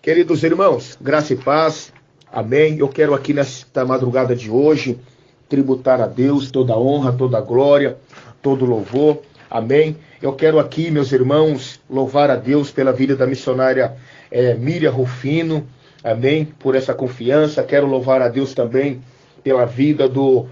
Queridos irmãos, graça e paz, amém. Eu quero aqui nesta madrugada de hoje tributar a Deus toda a honra, toda a glória, todo o louvor, amém. Eu quero aqui, meus irmãos, louvar a Deus pela vida da missionária Miriam Rufino, amém, por essa confiança. Quero louvar a Deus também pela vida do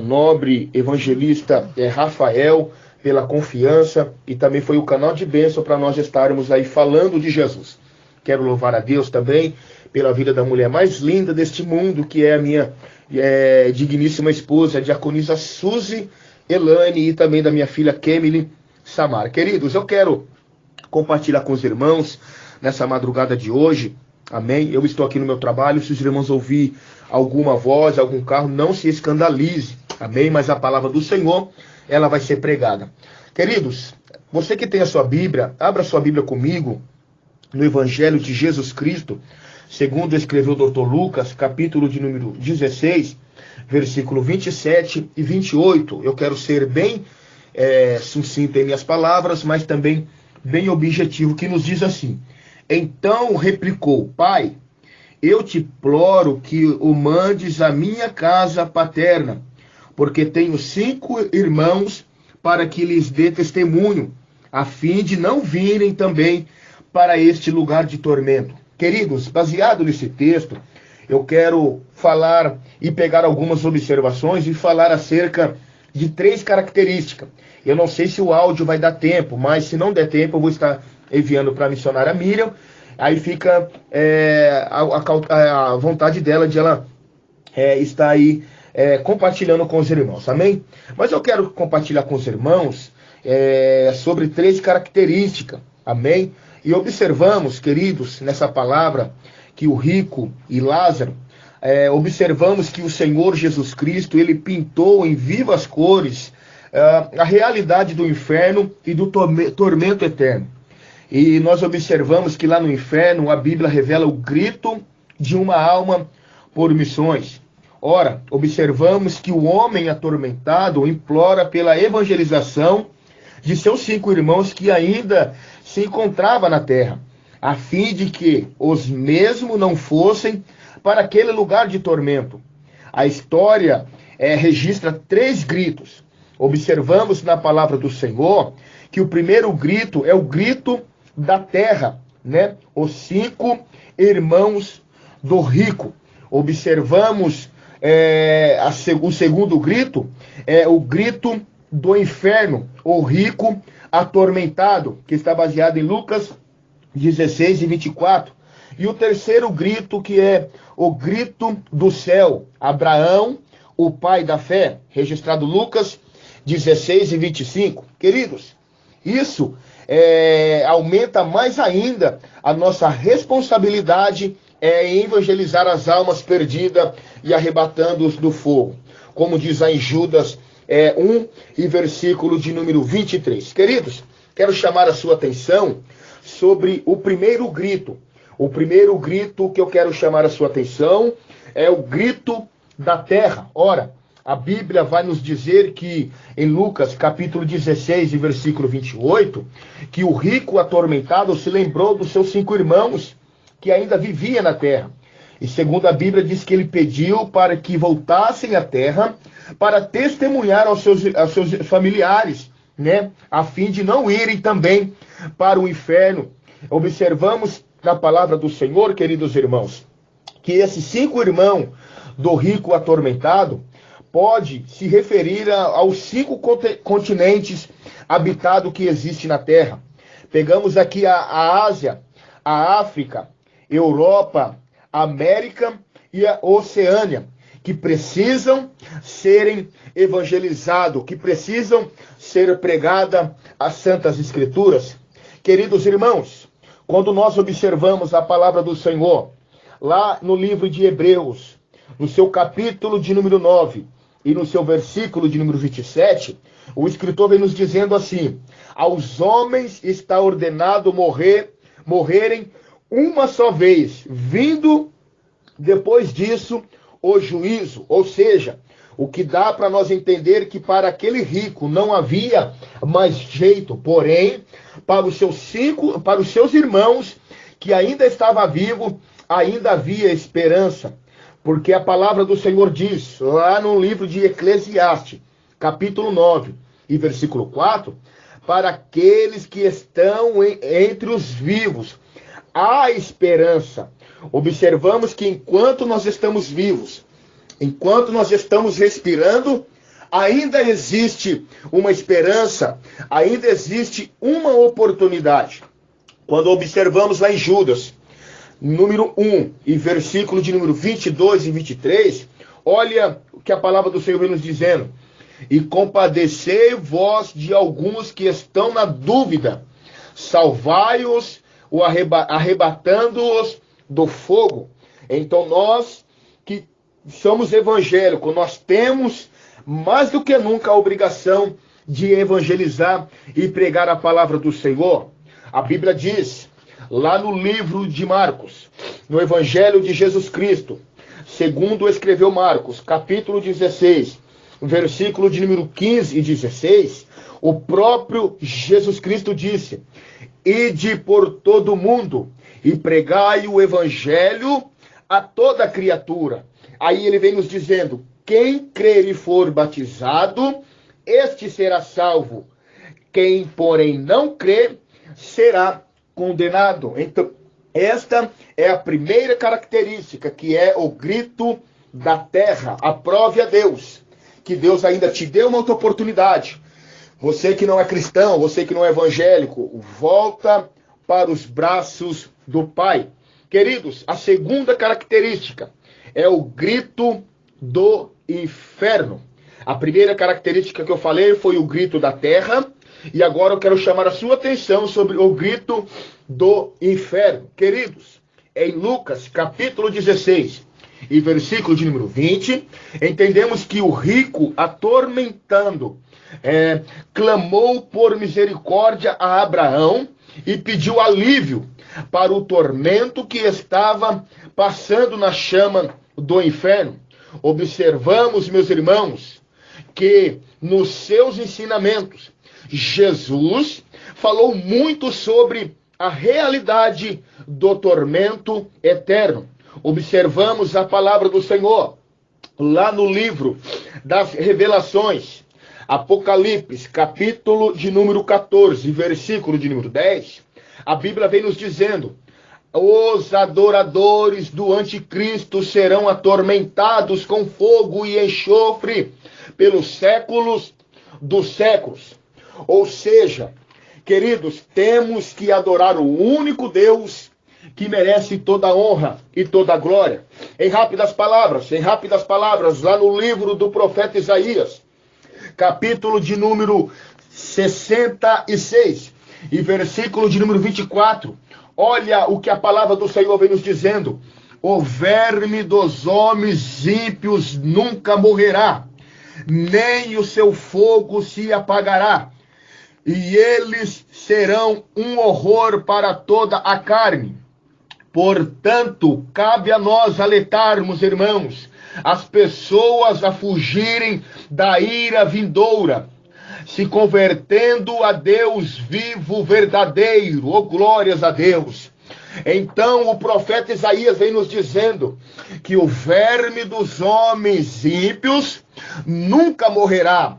nobre evangelista Rafael, pela confiança, e também foi o canal de bênção para nós estarmos aí falando de Jesus. Quero louvar a Deus também pela vida da mulher mais linda deste mundo, que é a minha digníssima esposa, a diaconisa Suzy Elane, e também da minha filha Kemily Samar. Queridos, eu quero compartilhar com os irmãos nessa madrugada de hoje, amém? Eu estou aqui no meu trabalho, se os irmãos ouvir alguma voz, algum carro, não se escandalize, amém? Mas a palavra do Senhor, ela vai ser pregada. Queridos, você que tem a sua Bíblia, abra sua Bíblia comigo, no Evangelho de Jesus Cristo, segundo escreveu o Dr. Lucas, capítulo de número 16, versículo 27 e 28. Eu quero ser bem sucinto em minhas palavras, mas também bem objetivo, que nos diz assim: Então replicou: Pai, eu te imploro que o mandes à minha casa paterna, porque tenho 5 irmãos, para que lhes dê testemunho, a fim de não virem também para este lugar de tormento. Queridos, baseado nesse texto, eu quero falar e pegar algumas observações e falar acerca de 3 características. Eu não sei se o áudio vai dar tempo, mas se não der tempo, eu vou estar enviando para a missionária Miriam. Aí fica a vontade dela de ela estar aí compartilhando com os irmãos, amém? Mas eu quero compartilhar com os irmãos sobre 3 características, amém? E observamos, queridos, nessa palavra, que o rico e Lázaro, observamos que o Senhor Jesus Cristo, ele pintou em vivas cores a realidade do inferno e do tormento eterno. E nós observamos que lá no inferno a Bíblia revela o grito de uma alma por missões. Ora, observamos que o homem atormentado implora pela evangelização de seus 5 irmãos que ainda se encontrava na terra, a fim de que os mesmos não fossem para aquele lugar de tormento. A história registra 3 gritos. Observamos na palavra do Senhor que o primeiro grito é o grito da terra, né? Os 5 irmãos do rico. Observamos o segundo grito é o grito do inferno, o rico atormentado, que está baseado em Lucas 16 e 24. E o terceiro grito, que é o grito do céu, Abraão, o pai da fé, registrado Lucas 16 e 25. Queridos, isso aumenta mais ainda a nossa responsabilidade em evangelizar as almas perdidas e arrebatando-os do fogo. Como diz aí em Judas 1 e versículo de número 23. Queridos, quero chamar a sua atenção sobre o primeiro grito. O primeiro grito que eu quero chamar a sua atenção é o grito da terra. Ora, a Bíblia vai nos dizer que em Lucas capítulo 16 e versículo 28, que o rico atormentado se lembrou dos seus 5 irmãos que ainda viviam na terra. E segundo a Bíblia diz que ele pediu para que voltassem à terra para testemunhar aos seus familiares, né? A fim de não irem também para o inferno. Observamos na palavra do Senhor, queridos irmãos, que esses 5 irmãos do rico atormentado pode se referir aos 5 continentes habitados que existem na terra. Pegamos aqui a Ásia, a África, Europa, América e a Oceânia, que precisam serem evangelizados, que precisam ser pregadas as Santas Escrituras. Queridos irmãos, quando nós observamos a palavra do Senhor, lá no livro de Hebreus, no seu capítulo de número 9 e no seu versículo de número 27, o escritor vem nos dizendo assim: aos homens está ordenado morrerem uma só vez, vindo depois disso o juízo. Ou seja, o que dá para nós entender que para aquele rico não havia mais jeito, porém, para os seus irmãos que ainda estava vivo, ainda havia esperança. Porque a palavra do Senhor diz, lá no livro de Eclesiastes, capítulo 9 e versículo 4, para aqueles que estão entre os vivos, há esperança. Observamos que enquanto nós estamos vivos, enquanto nós estamos respirando, ainda existe uma esperança, ainda existe uma oportunidade. Quando observamos lá em Judas, número 1 e versículo de número 22 e 23, olha o que a palavra do Senhor vem nos dizendo. E compadecei vós de alguns que estão na dúvida, salvai-os, arrebatando-os do fogo. Então nós que somos evangélicos, nós temos mais do que nunca a obrigação de evangelizar e pregar a palavra do Senhor. A Bíblia diz, lá no livro de Marcos, no Evangelho de Jesus Cristo, segundo escreveu Marcos, capítulo 16, versículo de número 15 e 16, o próprio Jesus Cristo disse, ide por todo o mundo e pregai o Evangelho a toda criatura. Aí ele vem nos dizendo, quem crer e for batizado, este será salvo. Quem, porém, não crer, será condenado. Então, esta é a primeira característica, que é o grito da terra. Aprove a Deus, que Deus ainda te deu uma outra oportunidade. Você que não é cristão, você que não é evangélico, volta para os braços do Pai. Queridos, a segunda característica é o grito do inferno. A primeira característica que eu falei foi o grito da terra, e agora eu quero chamar a sua atenção sobre o grito do inferno. Queridos, em Lucas capítulo 16 e versículo de número 20, entendemos que o rico, atormentando, clamou por misericórdia a Abraão e pediu alívio para o tormento que estava passando na chama do inferno. Observamos, meus irmãos, que nos seus ensinamentos, Jesus falou muito sobre a realidade do tormento eterno. Observamos a palavra do Senhor lá no livro das Revelações, Apocalipse, capítulo de número 14, versículo de número 10. A Bíblia vem nos dizendo, os adoradores do anticristo serão atormentados com fogo e enxofre pelos séculos dos séculos. Ou seja, queridos, temos que adorar o único Deus que merece toda a honra e toda a glória. Em rápidas palavras, lá no livro do profeta Isaías, capítulo de número 66 e versículo de número 24, olha o que a palavra do Senhor vem nos dizendo. O verme dos homens ímpios nunca morrerá, nem o seu fogo se apagará, e eles serão um horror para toda a carne. Portanto, cabe a nós alertarmos, irmãos, as pessoas a fugirem da ira vindoura, se convertendo a Deus vivo, verdadeiro. Oh, glórias a Deus! Então o profeta Isaías vem nos dizendo que o verme dos homens ímpios nunca morrerá,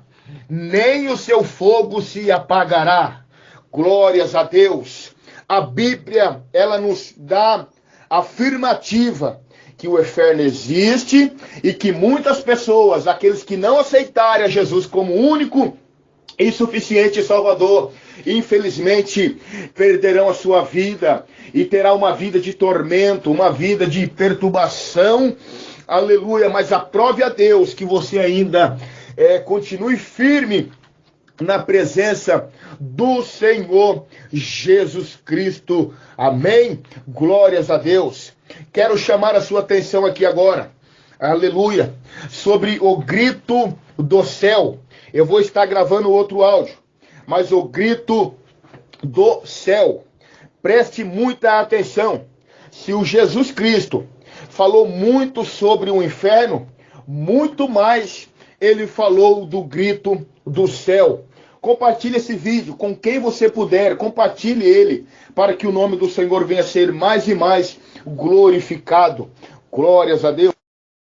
nem o seu fogo se apagará. Glórias a Deus! A Bíblia, ela nos dá afirmativa que o inferno existe e que muitas pessoas, aqueles que não aceitarem a Jesus como único e suficiente Salvador, infelizmente perderão a sua vida e terá uma vida de tormento, uma vida de perturbação. Aleluia! Mas aprove a Deus que você ainda continue firme na presença do Senhor Jesus Cristo. Amém? Glórias a Deus. Quero chamar a sua atenção aqui agora, aleluia, sobre o grito do céu. Eu vou estar gravando outro áudio, mas o grito do céu. Preste muita atenção. Se o Jesus Cristo falou muito sobre o inferno, muito mais ele falou do grito do céu. Compartilhe esse vídeo com quem você puder, compartilhe ele, para que o nome do Senhor venha a ser mais e mais glorificado. Glórias a Deus.